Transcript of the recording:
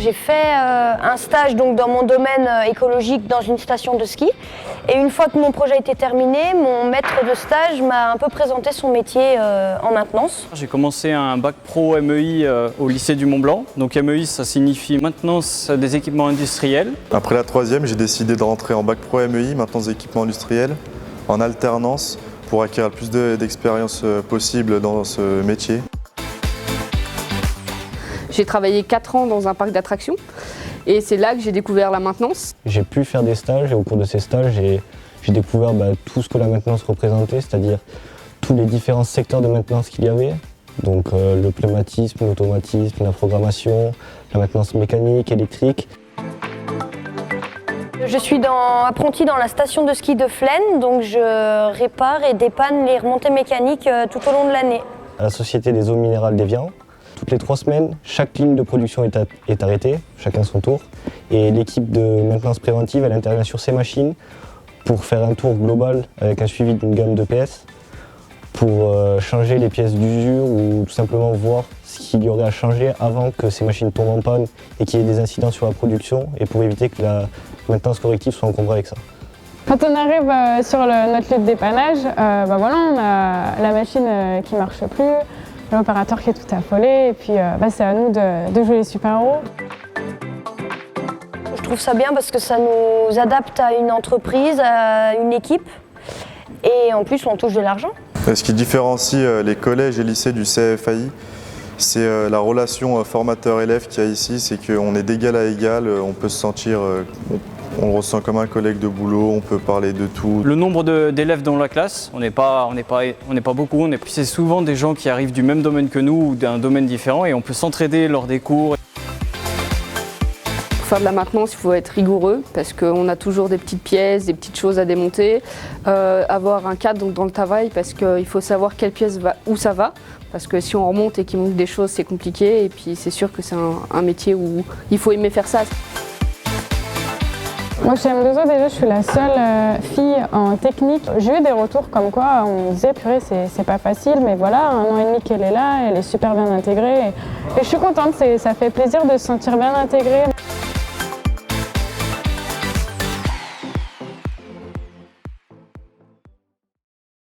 J'ai fait un stage donc, dans mon domaine écologique dans une station de ski. Et une fois que mon projet était terminé, mon maître de stage m'a un peu présenté son métier en maintenance. J'ai commencé un bac pro MEI au lycée du Mont-Blanc. Donc MEI, ça signifie maintenance des équipements industriels. Après la troisième, j'ai décidé de rentrer en bac pro MEI, maintenance des équipements industriels, en alternance pour acquérir le plus d'expérience possible dans ce métier. J'ai travaillé 4 ans dans un parc d'attractions et c'est là que j'ai découvert la maintenance. J'ai pu faire des stages et au cours de ces stages, j'ai découvert tout ce que la maintenance représentait, c'est-à-dire tous les différents secteurs de maintenance qu'il y avait. Donc le pneumatisme, l'automatisme, la programmation, la maintenance mécanique, électrique. Je suis apprentie dans la station de ski de Flaine, donc je répare et dépanne les remontées mécaniques tout au long de l'année. À la Société des eaux minérales d'Évian, toutes les 3 semaines, chaque ligne de production est arrêtée, chacun son tour. Et l'équipe de maintenance préventive, elle intervient sur ces machines pour faire un tour global avec un suivi d'une gamme de PS, pour changer les pièces d'usure ou tout simplement voir ce qu'il y aurait à changer avant que ces machines tombent en panne et qu'il y ait des incidents sur la production et pour éviter que la maintenance corrective soit encombrée avec ça. Quand on arrive sur notre lieu de dépannage, voilà, on a la machine qui ne marche plus, l'opérateur qui est tout affolé et puis c'est à nous de jouer les super-héros. Je trouve ça bien parce que ça nous adapte à une entreprise, à une équipe et en plus on touche de l'argent. Ce qui différencie les collèges et lycées du CFAI, c'est la relation formateur-élève qu'il y a ici, c'est qu'on est d'égal à égal, on peut se sentir, on le ressent comme un collègue de boulot, on peut parler de tout. Le nombre d'élèves dans la classe, on n'est pas beaucoup, c'est souvent des gens qui arrivent du même domaine que nous ou d'un domaine différent et on peut s'entraider lors des cours. Pour faire de la maintenance, il faut être rigoureux parce qu'on a toujours des petites pièces, des petites choses à démonter. Avoir un cadre donc, dans le travail parce qu'il faut savoir quelle pièce va, où ça va. Parce que si on remonte et qu'il manque des choses, c'est compliqué. Et puis c'est sûr que c'est un métier où il faut aimer faire ça. Moi chez M2O déjà je suis la seule fille en technique. J'ai eu des retours comme quoi on me disait purée c'est pas facile mais voilà 1 an et demi qu'elle est là, elle est super bien intégrée et je suis contente, ça fait plaisir de se sentir bien intégrée.